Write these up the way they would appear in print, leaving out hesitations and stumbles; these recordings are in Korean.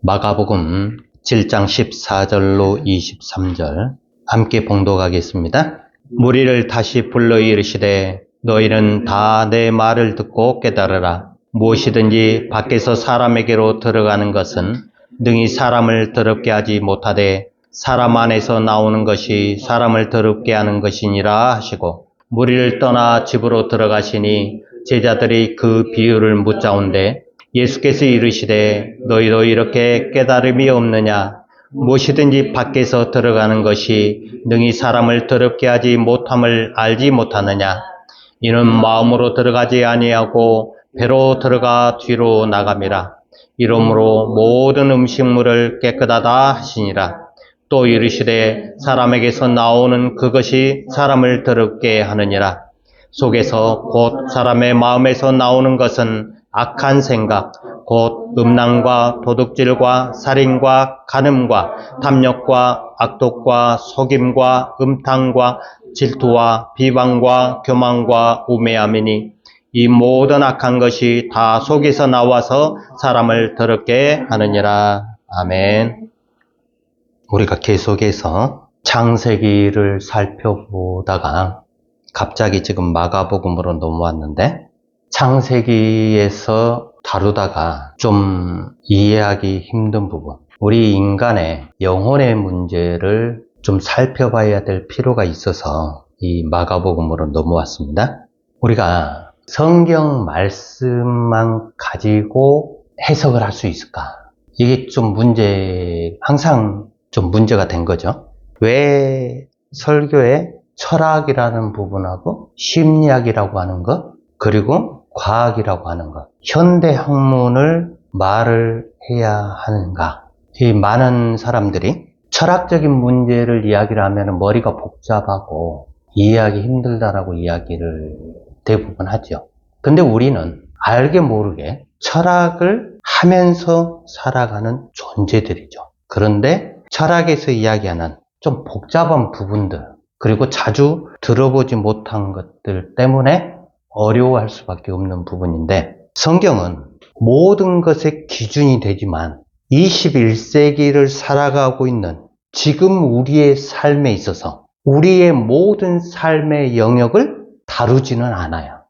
마가복음 7장 14절로 23절 함께 봉독하겠습니다. 무리를 다시 불러 이르시되 너희는 다 내 말을 듣고 깨달으라. 무엇이든지 밖에서 사람에게로 들어가는 것은 능히 사람을 더럽게 하지 못하되 사람 안에서 나오는 것이 사람을 더럽게 하는 것이니라 하시고, 무리를 떠나 집으로 들어가시니 제자들이 그 비유를 묻자온데 예수께서 이르시되 너희도 이렇게 깨달음이 없느냐? 무엇이든지 밖에서 들어가는 것이 능히 사람을 더럽게 하지 못함을 알지 못하느냐? 이는 마음으로 들어가지 아니하고 배로 들어가 뒤로 나감이라. 이러므로 모든 음식물을 깨끗하다 하시니라. 또 이르시되 사람에게서 나오는 그것이 사람을 더럽게 하느니라. 속에서 곧 사람의 마음에서 나오는 것은 악한 생각, 곧 음란과 도둑질과 살인과 간음과 탐욕과 악독과 속임과 음탕과 질투와 비방과 교만과 우매함이니 이 모든 악한 것이 다 속에서 나와서 사람을 더럽게 하느니라. 아멘. 우리가 계속해서 창세기를 살펴보다가 갑자기 지금 마가복음으로 넘어왔는데, 창세기에서 다루다가 좀 이해하기 힘든 부분, 우리 인간의 영혼의 문제를 좀 살펴봐야 될 필요가 있어서 이 마가복음으로 넘어왔습니다. 우리가 성경 말씀만 가지고 해석을 할 수 있을까? 이게 좀 항상 좀 문제가 된 거죠. 왜 설교에 철학이라는 부분하고 심리학이라고 하는 것, 그리고 과학이라고 하는 것, 현대 학문을 말을 해야 하는가? 이 많은 사람들이 철학적인 문제를 이야기를 하면 머리가 복잡하고 이해하기 힘들다라고 이야기를 대부분 하죠. 근데 우리는 알게 모르게 철학을 하면서 살아가는 존재들이죠. 그런데 철학에서 이야기하는 좀 복잡한 부분들, 그리고 자주 들어보지 못한 것들 때문에 어려워할 수밖에 없는 부분인데, 성경은 모든 것의 기준이 되지만 21세기를 살아가고 있는 지금 우리의 삶에 있어서 우리의 모든 삶의 영역을 다루지는 않아요.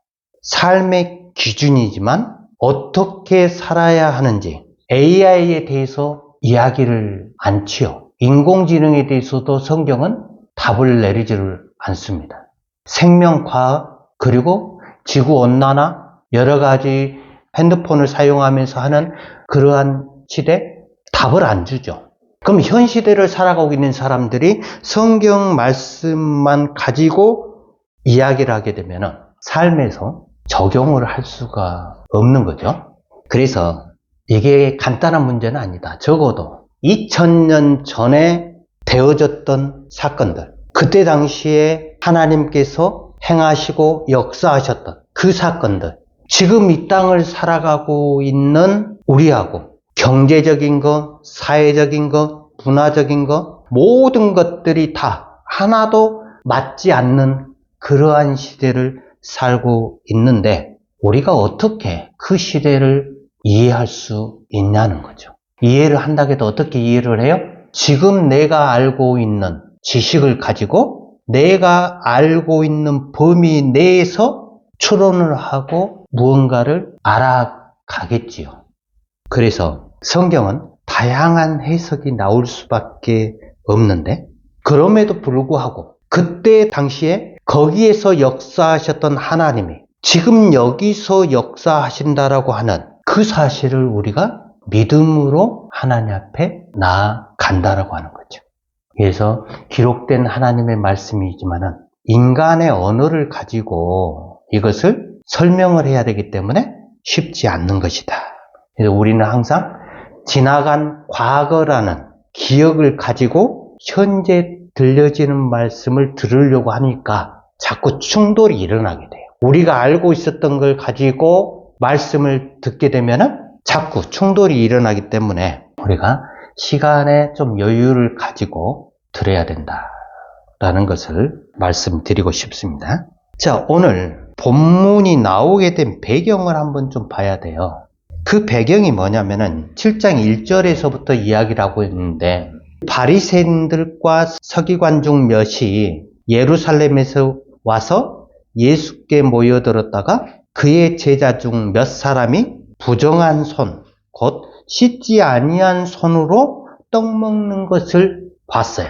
삶의 기준이지만 어떻게 살아야 하는지 AI에 대해서 이야기를 않지요. 인공지능에 대해서도 성경은 답을 내리지를 않습니다. 생명과학, 그리고 지구온난화, 여러 가지 핸드폰을 사용하면서 하는 그러한 시대, 답을 안 주죠. 그럼 현 시대를 살아가고 있는 사람들이 성경 말씀만 가지고 이야기를 하게 되면 삶에서 적용을 할 수가 없는 거죠. 그래서 이게 간단한 문제는 아니다. 적어도 2000년 전에 되어졌던 사건들, 그때 당시에 하나님께서 행하시고 역사하셨던 그 사건들, 지금 이 땅을 살아가고 있는 우리하고 경제적인 것, 사회적인 것, 문화적인 것, 모든 것들이 다 하나도 맞지 않는 그러한 시대를 살고 있는데, 우리가 어떻게 그 시대를 이해할 수 있냐는 거죠. 이해를 한다고 해도 어떻게 이해를 해요? 지금 내가 알고 있는 지식을 가지고 내가 알고 있는 범위 내에서 추론을 하고 무언가를 알아가겠지요. 그래서 성경은 다양한 해석이 나올 수밖에 없는데, 그럼에도 불구하고 그때 당시에 거기에서 역사하셨던 하나님이 지금 여기서 역사하신다라고 하는 그 사실을 우리가 믿음으로 하나님 앞에 나아간다라고 하는 거죠. 그래서 기록된 하나님의 말씀이지만은 인간의 언어를 가지고 이것을 설명을 해야 되기 때문에 쉽지 않는 것이다. 그래서 우리는 항상 지나간 과거라는 기억을 가지고 현재 들려지는 말씀을 들으려고 하니까 자꾸 충돌이 일어나게 돼요. 우리가 알고 있었던 걸 가지고 말씀을 듣게 되면은 자꾸 충돌이 일어나기 때문에 우리가 시간에 좀 여유를 가지고 들어야 된다라는 것을 말씀드리고 싶습니다. 자, 오늘 본문이 나오게 된 배경을 한번 좀 봐야 돼요. 그 배경이 뭐냐면은 7장 1절에서부터 이야기를 하고 있는데 바리새인들과 서기관 중 몇이 예루살렘에서 와서 예수께 모여들었다가 그의 제자 중 몇 사람이 부정한 손, 곧 씻지 아니한 손으로 떡 먹는 것을 봤어요.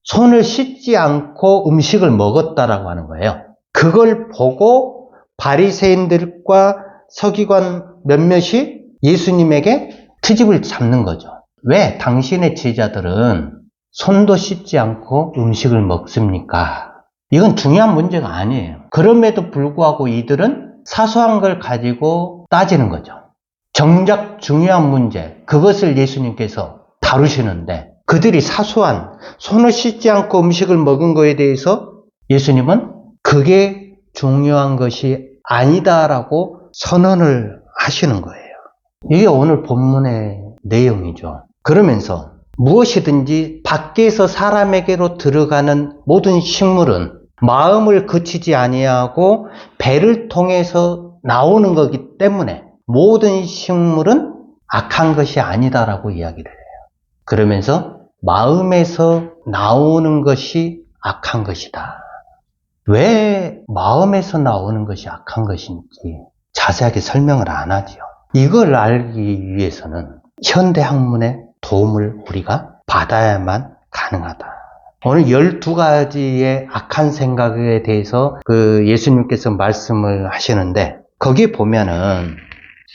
손을 씻지 않고 음식을 먹었다라고 하는 거예요. 그걸 보고 바리새인들과 서기관 몇몇이 예수님에게 트집을 잡는 거죠. 왜 당신의 제자들은 손도 씻지 않고 음식을 먹습니까? 이건 중요한 문제가 아니에요. 그럼에도 불구하고 이들은 사소한 걸 가지고 따지는 거죠. 정작 중요한 문제, 그것을 예수님께서 다루시는데 그들이 사소한 손을 씻지 않고 음식을 먹은 거에 대해서 예수님은 그게 중요한 것이 아니다라고 선언을 하시는 거예요. 이게 오늘 본문의 내용이죠. 그러면서 무엇이든지 밖에서 사람에게로 들어가는 모든 식물은 마음을 거치지 아니하고 배를 통해서 나오는 거기 때문에 모든 식물은 악한 것이 아니다라고 이야기를 해요. 그러면서 마음에서 나오는 것이 악한 것이다. 왜 마음에서 나오는 것이 악한 것인지 자세하게 설명을 안 하지요. 이걸 알기 위해서는 현대 학문의 도움을 우리가 받아야만 가능하다. 오늘 12가지의 악한 생각에 대해서 예수님께서 말씀을 하시는데 거기에 보면은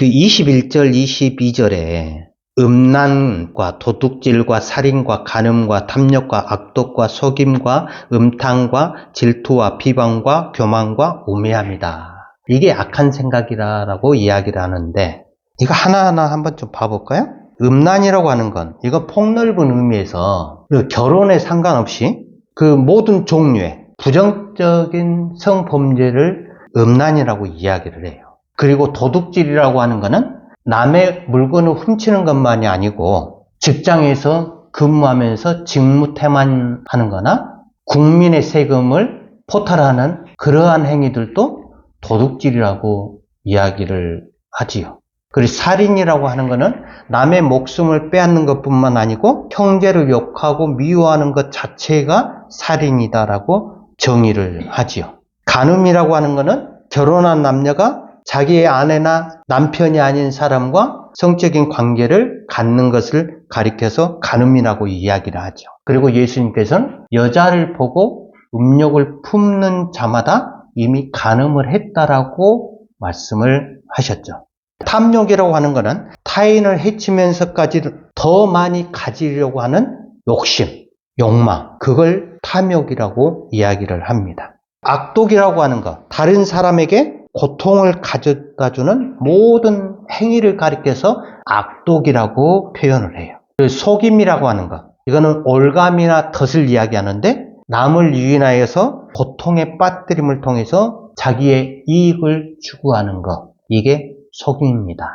21절, 22절에 음란과 도둑질과 살인과 간음과 탐욕과 악독과 속임과 음탕과 질투와 비방과 교만과 우매함이다. 이게 악한 생각이라고 이야기를 하는데 이거 하나하나 한번 좀 봐볼까요? 음란이라고 하는 건 이거 폭넓은 의미에서 결혼에 상관없이 그 모든 종류의 부정적인 성범죄를 음란이라고 이야기를 해요. 그리고 도둑질이라고 하는 거는 남의 물건을 훔치는 것만이 아니고 직장에서 근무하면서 직무태만하는 거나 국민의 세금을 포탈하는 그러한 행위들도 도둑질이라고 이야기를 하지요. 그리고 살인이라고 하는 거는 남의 목숨을 빼앗는 것뿐만 아니고 형제를 욕하고 미워하는 것 자체가 살인이다라고 정의를 하지요. 간음이라고 하는 거는 결혼한 남녀가 자기의 아내나 남편이 아닌 사람과 성적인 관계를 갖는 것을 가리켜서 간음이라고 이야기를 하죠. 그리고 예수님께서는 여자를 보고 음욕을 품는 자마다 이미 간음을 했다라고 말씀을 하셨죠. 탐욕이라고 하는 것은 타인을 해치면서까지 더 많이 가지려고 하는 욕심, 욕망, 그걸 탐욕이라고 이야기를 합니다. 악독이라고 하는 것, 다른 사람에게 고통을 가져다주는 모든 행위를 가리켜서 악독이라고 표현을 해요. 속임이라고 하는 것, 이거는 올감이나 덫을 이야기하는데 남을 유인하여서 고통에 빠뜨림을 통해서 자기의 이익을 추구하는 것, 이게 속임입니다.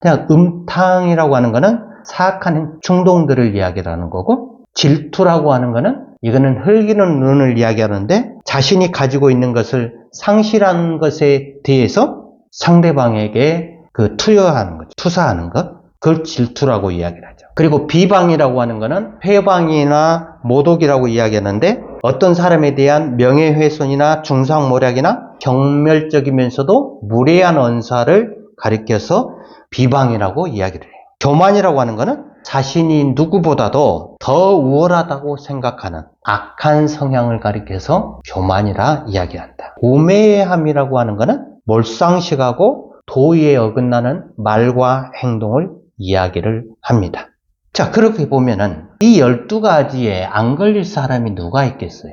그냥 음탕이라고 하는 것은 사악한 충동들을 이야기하는 거고, 질투라고 하는 것은 이거는 흘기는 눈을 이야기하는데 자신이 가지고 있는 것을 상실한 것에 대해서 상대방에게 투여하는 것, 투사하는 것, 그걸 질투라고 이야기를 하죠. 그리고 비방이라고 하는 것은 회방이나 모독이라고 이야기하는데 어떤 사람에 대한 명예훼손이나 중상모략이나 경멸적이면서도 무례한 언사를 가리켜서 비방이라고 이야기를 해요. 교만이라고 하는 것은 자신이 누구보다도 더 우월하다고 생각하는 악한 성향을 가리켜서 교만이라 이야기한다. 우매함이라고 하는 것은 몰상식하고 도의에 어긋나는 말과 행동을 이야기를 합니다. 자, 그렇게 보면은 이 12가지에 안 걸릴 사람이 누가 있겠어요?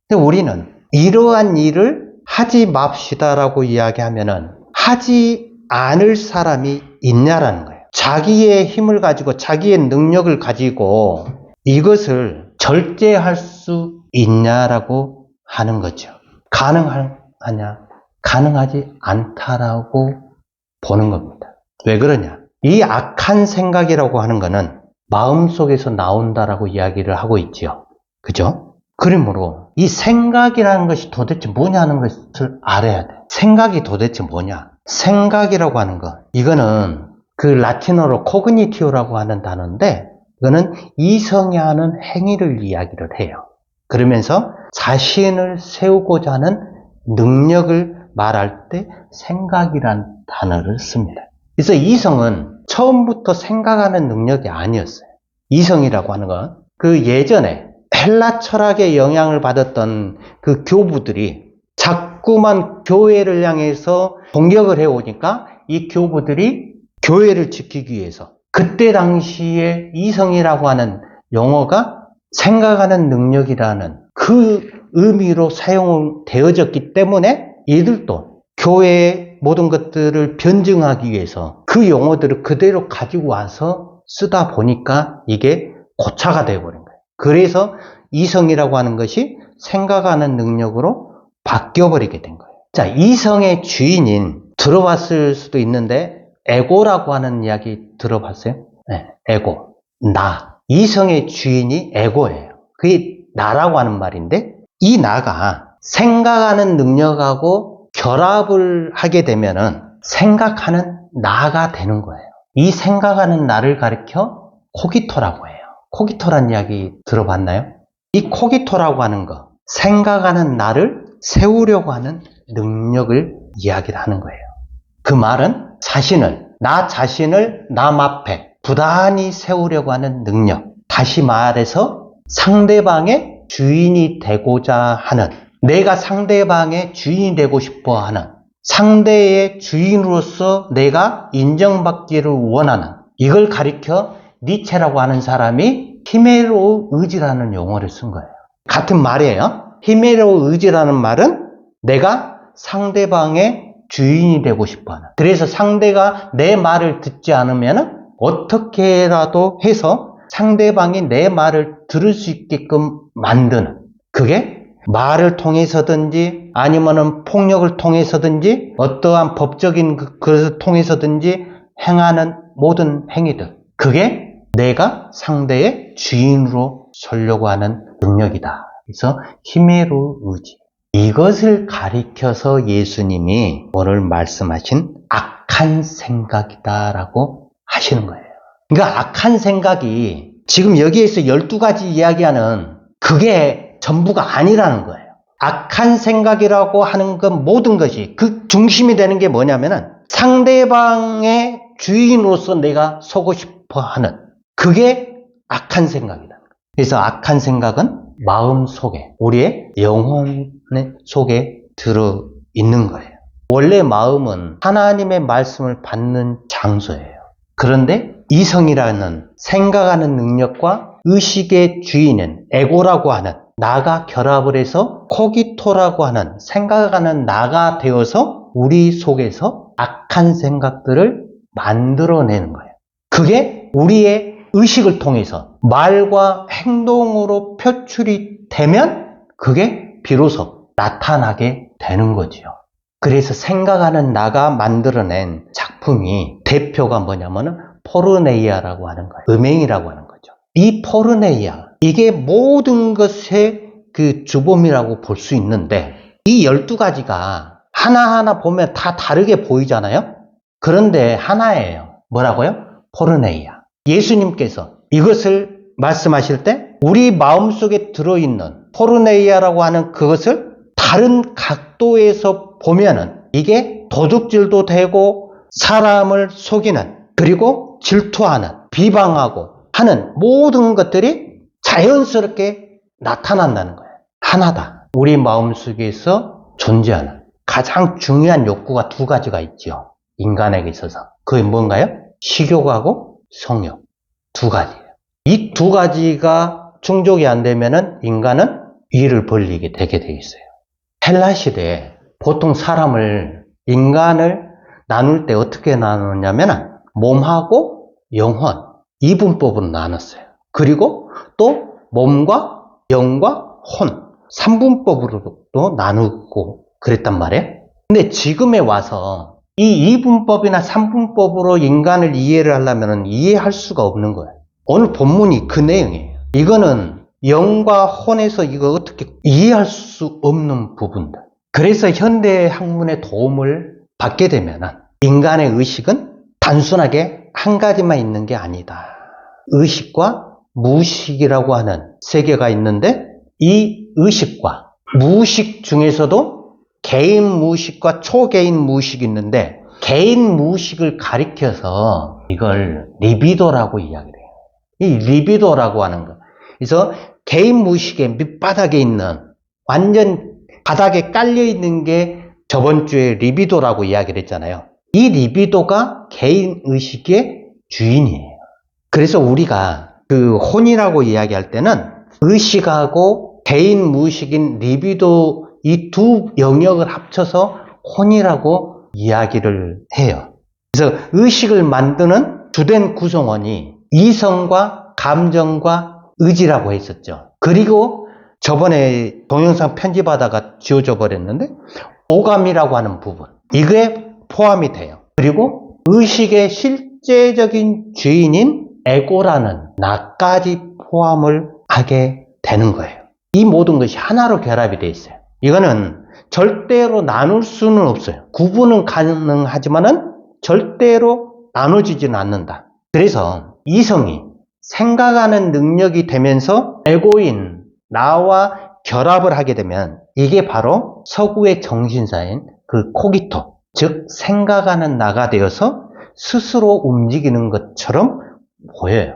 근데 우리는 이러한 일을 하지 맙시다라고 이야기하면은 하지 않을 사람이 있냐라는 거예요. 자기의 힘을 가지고 자기의 능력을 가지고 이것을 절제할 수 있냐라고 하는 거죠. 가능하냐? 가능하지 않다라고 보는 겁니다. 왜 그러냐? 이 악한 생각이라고 하는 거는 마음속에서 나온다라고 이야기를 하고 있죠. 그죠? 그러므로 이 생각이라는 것이 도대체 뭐냐는 것을 알아야 돼. 생각이 도대체 뭐냐? 생각이라고 하는 것, 이거는 그 라틴어로 코그니티오라고 하는 단어인데 그거는 이성이 하는 행위를 이야기를 해요. 그러면서 자신을 세우고자 하는 능력을 말할 때 생각이란 단어를 씁니다. 그래서 이성은 처음부터 생각하는 능력이 아니었어요. 이성이라고 하는 건 그 예전에 헬라 철학의 영향을 받았던 그 교부들이 자꾸만 교회를 향해서 공격을 해오니까 이 교부들이 교회를 지키기 위해서 그때 당시에 이성이라고 하는 용어가 생각하는 능력이라는 그 의미로 사용되어졌기 때문에 이들도 교회의 모든 것들을 변증하기 위해서 그 용어들을 그대로 가지고 와서 쓰다 보니까 이게 고차가 되어버린 거예요. 그래서 이성이라고 하는 것이 생각하는 능력으로 바뀌어버리게 된 거예요. 자, 이성의 주인인 들어봤을 수도 있는데 에고라고 하는 이야기 들어봤어요? 네, 에고. 나. 이성의 주인이 에고예요. 그게 나라고 하는 말인데 이 나가 생각하는 능력하고 결합을 하게 되면은 생각하는 나가 되는 거예요. 이 생각하는 나를 가리켜 코기토라고 해요. 코기토란 이야기 들어봤나요? 이 코기토라고 하는 거, 생각하는 나를 세우려고 하는 능력을 이야기를 하는 거예요. 그 말은 나 자신을 남 앞에 부단히 세우려고 하는 능력. 다시 말해서 상대방의 주인이 되고자 하는, 내가 상대방의 주인이 되고 싶어 하는, 상대의 주인으로서 내가 인정받기를 원하는, 이걸 가리켜 니체라고 하는 사람이 히메로 의지라는 용어를 쓴 거예요. 같은 말이에요. 히메로 의지라는 말은 내가 상대방의 주인이 되고 싶어 하는. 그래서 상대가 내 말을 듣지 않으면 어떻게라도 해서 상대방이 내 말을 들을 수 있게끔 만드는. 그게 말을 통해서든지 아니면은 폭력을 통해서든지 어떠한 법적인 것을 통해서든지 행하는 모든 행위들. 그게 내가 상대의 주인으로 서려고 하는 능력이다. 그래서 히메로 의지. 이것을 가리켜서 예수님이 오늘 말씀하신 악한 생각이다라고 하시는 거예요. 그러니까 악한 생각이 지금 여기에서 12가지 이야기하는 그게 전부가 아니라는 거예요. 악한 생각이라고 하는 건 모든 것이 그 중심이 되는 게 뭐냐면은 상대방의 주인으로서 내가 서고 싶어 하는 그게 악한 생각이다. 그래서 악한 생각은 마음 속에, 우리의 영혼 속에 들어 있는 거예요. 원래 마음은 하나님의 말씀을 받는 장소예요. 그런데 이성이라는 생각하는 능력과 의식의 주인은 에고라고 하는 나가 결합을 해서 코기토라고 하는 생각하는 나가 되어서 우리 속에서 악한 생각들을 만들어내는 거예요. 그게 우리의 의식을 통해서 말과 행동으로 표출이 되면 그게 비로소 나타나게 되는 거지요. 그래서 생각하는 나가 만들어낸 작품이 대표가 뭐냐면은 포르네이아라고 하는 거예요. 음행이라고 하는 거죠. 이 포르네이아, 이게 모든 것의 그 주범이라고 볼 수 있는데 이 12가지가 하나하나 보면 다 다르게 보이잖아요. 그런데 하나예요. 뭐라고요? 포르네이아. 예수님께서 이것을 말씀하실 때 우리 마음속에 들어있는 포르네이아라고 하는 그것을 다른 각도에서 보면은 이게 도둑질도 되고 사람을 속이는 그리고 질투하는 비방하고 하는 모든 것들이 자연스럽게 나타난다는 거예요. 하나다. 우리 마음속에서 존재하는 가장 중요한 욕구가 2가지가 있죠. 인간에게 있어서. 그게 뭔가요? 식욕하고 성욕. 2가지예요. 이 2가지가 충족이 안 되면은 인간은 위를 벌리게 되게 돼 있어요. 헬라 시대에 보통 인간을 나눌 때 어떻게 나누냐면은 몸하고 영혼, 이분법으로 나눴어요. 그리고 또 몸과 영과 혼, 3분법으로도 나누고 그랬단 말이에요. 근데 지금에 와서 이 2분법이나 3분법으로 인간을 이해를 하려면 이해할 수가 없는 거예요. 오늘 본문이 그 내용이에요. 이거는 영과 혼에서 이거 어떻게 이해할 수 없는 부분들. 그래서 현대 학문의 도움을 받게 되면 인간의 의식은 단순하게 한 가지만 있는 게 아니다. 의식과 무의식이라고 하는 세계가 있는데 이 의식과 무의식 중에서도 개인 무의식과 초개인 무의식이 있는데 개인 무의식을 가리켜서 이걸 리비도라고 이야기를 해요. 이 리비도라고 하는 거. 그래서 개인 무의식의 밑바닥에 있는 완전 바닥에 깔려 있는 게 저번 주에 리비도라고 이야기를 했잖아요. 이 리비도가 개인 의식의 주인이에요. 그래서 우리가 그 혼이라고 이야기할 때는 의식하고 개인 무의식인 리비도 이 두 영역을 합쳐서 혼이라고 이야기를 해요. 그래서 의식을 만드는 주된 구성원이 이성과 감정과 의지라고 했었죠. 그리고 저번에 동영상 편집하다가 지워져 버렸는데 오감이라고 하는 부분, 이게 포함이 돼요. 그리고 의식의 실제적인 주인인 에고라는 나까지 포함을 하게 되는 거예요. 이 모든 것이 하나로 결합이 되어 있어요. 이거는 절대로 나눌 수는 없어요. 구분은 가능하지만은 절대로 나눠지지는 않는다. 그래서 이성이 생각하는 능력이 되면서 에고인 나와 결합을 하게 되면 이게 바로 서구의 정신사인 그 코기토, 즉 생각하는 나가 되어서 스스로 움직이는 것처럼 보여요.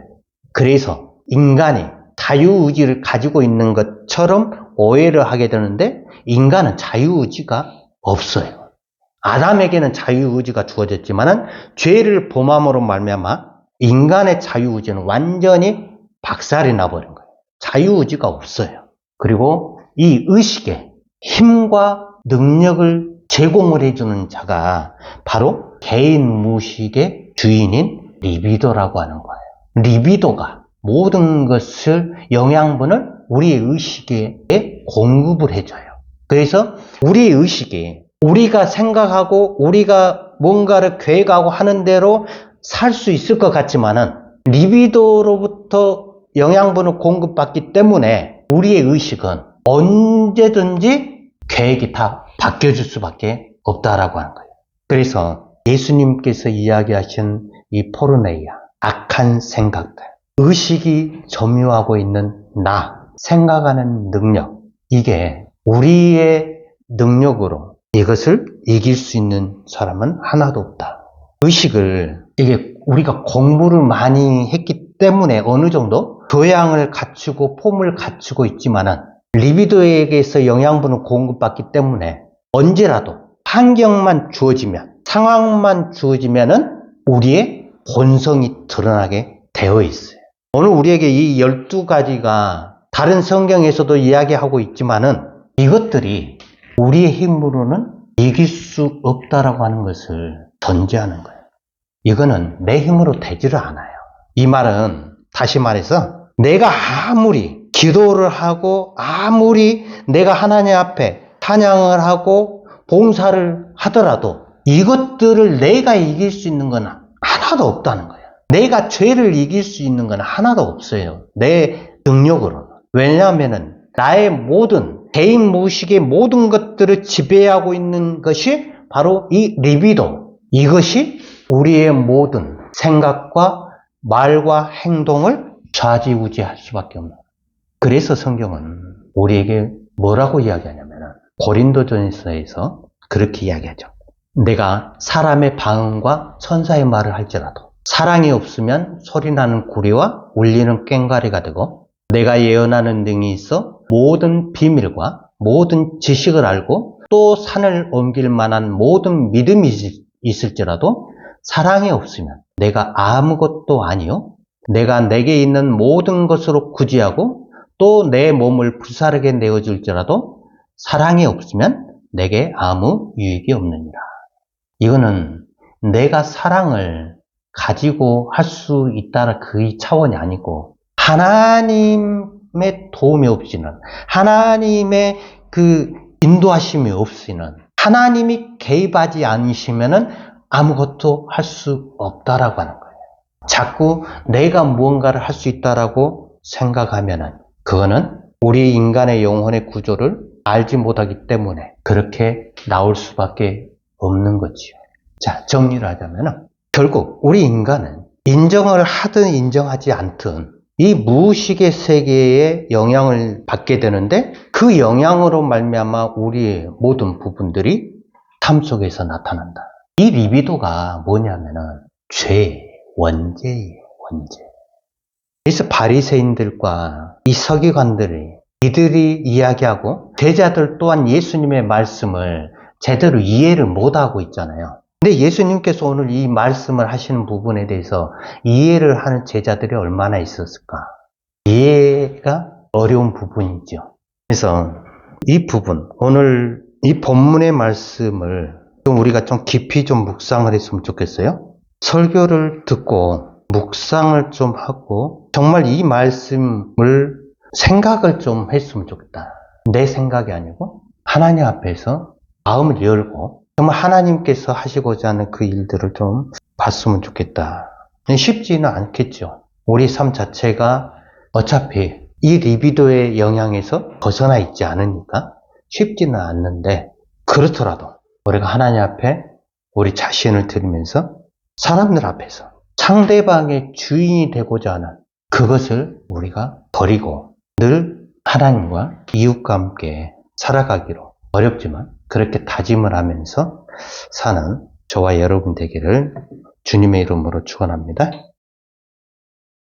그래서 인간이 자유의지를 가지고 있는 것처럼 오해를 하게 되는데 인간은 자유의지가 없어요. 아담에게는 자유의지가 주어졌지만 죄를 범함으로 말미암아 인간의 자유의지는 완전히 박살이 나버린 거예요. 자유의지가 없어요. 그리고 이 의식에 힘과 능력을 제공을 해주는 자가 바로 개인 무의식의 주인인 리비도라고 하는 거예요. 리비도가 모든 것을 영양분을 우리의 의식에 공급을 해줘요. 그래서 우리의 의식이 우리가 생각하고 우리가 뭔가를 계획하고 하는 대로 살 수 있을 것 같지만은 리비도로부터 영양분을 공급받기 때문에 우리의 의식은 언제든지 계획이 다 바뀌어질 수밖에 없다라고 하는 거예요. 그래서 예수님께서 이야기하신 이 포르네이아, 악한 생각들, 의식이 점유하고 있는 나, 생각하는 능력, 이게 우리의 능력으로 이것을 이길 수 있는 사람은 하나도 없다. 의식을 이게 우리가 공부를 많이 했기 때문에 어느 정도 교양을 갖추고 폼을 갖추고 있지만은 리비도에게서 영양분을 공급받기 때문에 언제라도 환경만 주어지면, 상황만 주어지면은 우리의 본성이 드러나게 되어 있어요. 오늘 우리에게 이 12가지가 다른 성경에서도 이야기하고 있지만은 이것들이 우리의 힘으로는 이길 수 없다라고 하는 것을 전제하는 거예요. 이거는 내 힘으로 되지를 않아요. 이 말은 다시 말해서 내가 아무리 기도를 하고 아무리 내가 하나님 앞에 찬양을 하고 봉사를 하더라도 이것들을 내가 이길 수 있는 건 하나도 없다는 거예요. 내가 죄를 이길 수 있는 건 하나도 없어요. 내 능력으로는. 왜냐하면 나의 모든 개인 무의식의 모든 것들을 지배하고 있는 것이 바로 이 리비도. 이것이 우리의 모든 생각과 말과 행동을 좌지우지할 수밖에 없는 거예요. 그래서 성경은 우리에게 뭐라고 이야기하냐면 고린도전서에서 그렇게 이야기하죠. 내가 사람의 방언과 천사의 말을 할지라도 사랑이 없으면 소리나는 구리와 울리는 꽹과리가 되고 내가 예언하는 능이 있어 모든 비밀과 모든 지식을 알고 또 산을 옮길 만한 모든 믿음이 있을지라도 사랑이 없으면 내가 아무것도 아니요 내가 내게 있는 모든 것으로 구제하고 또 내 몸을 불사르게 내어줄지라도 사랑이 없으면 내게 아무 유익이 없느니라. 이거는 내가 사랑을 가지고 할 수 있다는 그 차원이 아니고 하나님의 도움이 없이는 하나님의 그 인도하심이 없이는 하나님이 개입하지 않으시면은 아무것도 할 수 없다라고 하는 거예요. 자꾸 내가 무언가를 할 수 있다라고 생각하면은 그거는 우리 인간의 영혼의 구조를 알지 못하기 때문에 그렇게 나올 수밖에 없는 거지요. 자, 정리를 하자면은 결국 우리 인간은 인정을 하든 인정하지 않든 이 무의식의 세계에 영향을 받게 되는데 그 영향으로 말미암아 우리의 모든 부분들이 삶 속에서 나타난다. 이 리비도가 뭐냐면은 죄, 원죄예요, 원죄. 그래서 바리새인들과 이 서기관들이 이들이 이야기하고 제자들 또한 예수님의 말씀을 제대로 이해를 못하고 있잖아요. 근데 예수님께서 오늘 이 말씀을 하시는 부분에 대해서 이해를 하는 제자들이 얼마나 있었을까? 이해가 어려운 부분이죠. 그래서 이 부분, 오늘 이 본문의 말씀을 좀 우리가 좀 깊이 좀 묵상을 했으면 좋겠어요. 설교를 듣고 묵상을 좀 하고 정말 이 말씀을 생각을 좀 했으면 좋겠다. 내 생각이 아니고 하나님 앞에서 마음을 열고 정말 하나님께서 하시고자 하는 그 일들을 좀 봤으면 좋겠다. 쉽지는 않겠죠. 우리 삶 자체가 어차피 이 리비도의 영향에서 벗어나 있지 않으니까 쉽지는 않는데 그렇더라도 우리가 하나님 앞에 우리 자신을 드리면서 사람들 앞에서 상대방의 주인이 되고자 하는 그것을 우리가 버리고 늘 하나님과 이웃과 함께 살아가기로 어렵지만 그렇게 다짐을 하면서 사는 저와 여러분 되기를 주님의 이름으로 축원합니다.